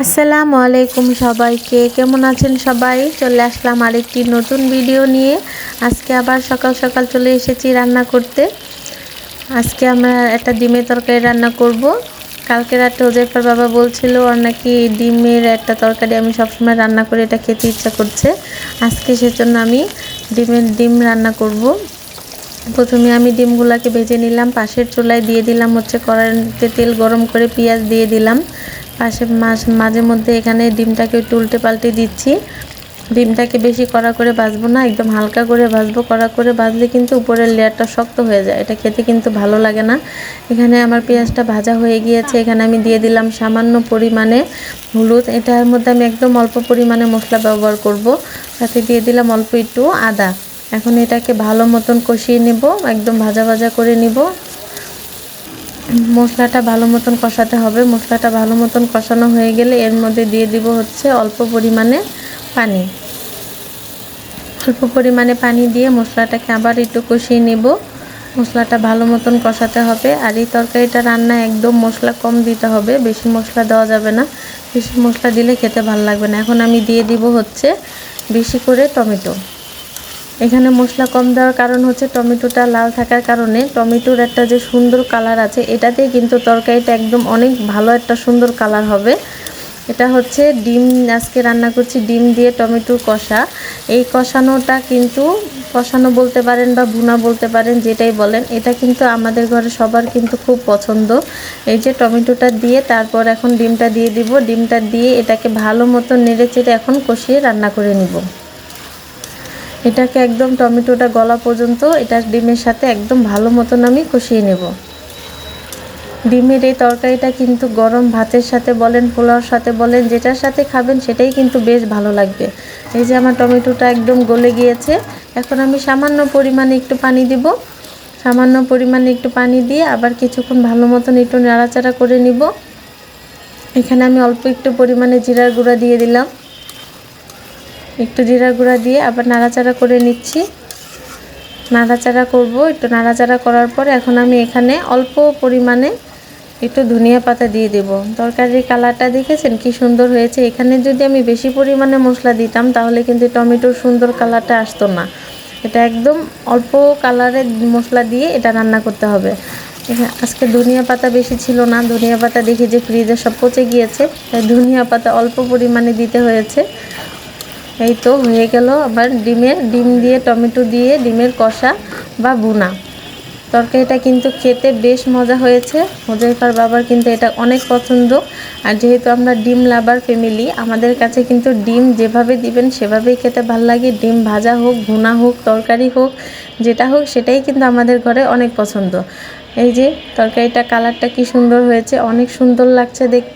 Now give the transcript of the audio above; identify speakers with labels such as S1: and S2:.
S1: আসসালামু আলাইকুম সবাইকে, কেমন আছেন সবাই? চলে আসলাম আরেকটি নতুন ভিডিও নিয়ে। আজকে আবার সকাল সকাল চলে এসেছি রান্না করতে। আজকে আমরা একটা ডিমের তরকারি রান্না করব। কালকে রাতে ওজাইফার বাবা বলছিল আর নাকি ডিমের একটা তরকারি আমি সবসময় রান্না করে এটা খেতে ইচ্ছা করছে। আজকে সেজন্য আমি ডিম রান্না করব। প্রথমে আমি ডিমগুলোকে ভেজে নিলাম। পাশের চুলায় দিয়ে দিলাম হচ্ছে কড়াইতে তেল গরম করে পেঁয়াজ দিয়ে দিলাম। মাঝে মধ্যে এখানে ডিমটাকে একটু উল্টে পাল্টে দিচ্ছি। ডিমটাকে বেশি কড়া করে ভাজবো না, একদম হালকা করে ভাজবো। কড়া করে ভাজলে কিন্তু উপরের লেয়ারটা শক্ত হয়ে যায়, এটা খেতে কিন্তু ভালো লাগে না। এখানে আমার পেঁয়াজটা ভাজা হয়ে গিয়েছে। এখানে আমি দিয়ে দিলাম সামান্য পরিমাণে হলুদ। এটার মধ্যে আমি একদম অল্প পরিমাণে মশলা ব্যবহার করব। সাথে দিয়ে দিলাম অল্প একটু আদা। এখন এটাকে ভালো মতন কষিয়ে নেব, একদম ভাজা ভাজা করে নিব। মশলাটা ভালো মতন কষাতে হবে। মশলাটা ভালো মতন কষানো হয়ে গেলে এর মধ্যে দিয়ে দিব হচ্ছে অল্প পরিমাণে পানি। অল্প পরিমাণে পানি দিয়ে মশলাটাকে আবার একটু কষিয়ে নেব। মশলাটা ভালো মতন কষাতে হবে। আর এই তরকারিটা রান্না একদম মশলা কম দিতে হবে, বেশি মশলা দেওয়া যাবে না। বেশি মশলা দিলে খেতে ভালো লাগবে না। এখন আমি দিয়ে দিব হচ্ছে বেশি করে টমেটো। এখানে মশলা কম দেওয়ার কারণ হচ্ছে টমেটোটা লাল থাকার কারণে। টমেটোর একটা যে সুন্দর কালার আছে, এটাতে কিন্তু তরকারিটা একদম অনেক ভালো একটা সুন্দর কালার হবে। এটা হচ্ছে ডিম, আজকে রান্না করছি ডিম দিয়ে টমেটোর কষা। এই কষানোটা কিন্তু কষানো বলতে পারেন বা ভুনা বলতে পারেন, যেটাই বলেন, এটা কিন্তু আমাদের ঘরে সবার কিন্তু খুব পছন্দ। এই যে টমেটোটা দিয়ে তারপর এখন ডিমটা দিয়ে দিব। ডিমটা দিয়ে এটাকে ভালো মতো নেড়ে চেড়ে এখন কষিয়ে রান্না করে নিব। এটাকে একদম টমেটোটা গলা পর্যন্ত এটা ডিমের সাথে একদম ভালো মতন আমি কষিয়ে নেব। ডিমের এই তরকারিটা কিন্তু গরম ভাতের সাথে বলেন, পোলাওর সাথে বলেন, যেটার সাথে খাবেন সেটাই কিন্তু বেশ ভালো লাগবে। এই যে আমার টমেটোটা একদম গলে গিয়েছে। এখন আমি সামান্য পরিমাণে একটু পানি দিব। সামান্য পরিমাণে একটু পানি দিয়ে আবার কিছুক্ষণ ভালো মতন একটু নাড়াচাড়া করে নিব। এখানে আমি অল্প একটু পরিমাণে জিরার গুঁড়া দিয়ে দিলাম। একটু জিরা গুঁড়া দিয়ে আবার নাড়াচাড়া করে নিচ্ছি। নাড়াচাড়া করব। একটু নাড়াচাড়া করার পর এখন আমি এখানে অল্প পরিমাণে একটু ধনিয়া পাতা দিয়ে দেব। তরকারির কালারটা দেখেছেন কি সুন্দর হয়েছে। এখানে যদি আমি বেশি পরিমাণে মশলা দিতাম তাহলে কিন্তু টমেটোর সুন্দর কালারটা আসতো না। এটা একদম অল্প কালারের মশলা দিয়ে এটা রান্না করতে হবে। আজকে ধনিয়া পাতা বেশি ছিল না। ধনিয়া পাতা দেখি যে ফ্রিজে সব পচে গিয়েছে, তাই ধনিয়া পাতা অল্প পরিমাণে দিতে হয়েছে। এই তো হয়ে গেল আবার ডিম দিয়ে টমেটো দিয়ে ডিমের কষা বা ভুনা। তরকারিটা কিন্তু খেতে বেশ মজা হয়েছে। হোজাইফার বাবার কিন্তু এটা অনেক পছন্দ। আর যেহেতু আমরা ডিম লাভার ফ্যামিলি, আমাদের কাছে কিন্তু ডিম যেভাবে দিবেন সেভাবেই খেতে ভালো লাগে। ডিম ভাজা হোক, ভুনা হোক, তরকারি হোক, যেটা হোক সেটাই কিন্তু আমাদের ঘরে অনেক পছন্দ। এই যে তরকারিটা কালারটা কি সুন্দর হয়েছে, অনেক সুন্দর লাগছে দেখতে।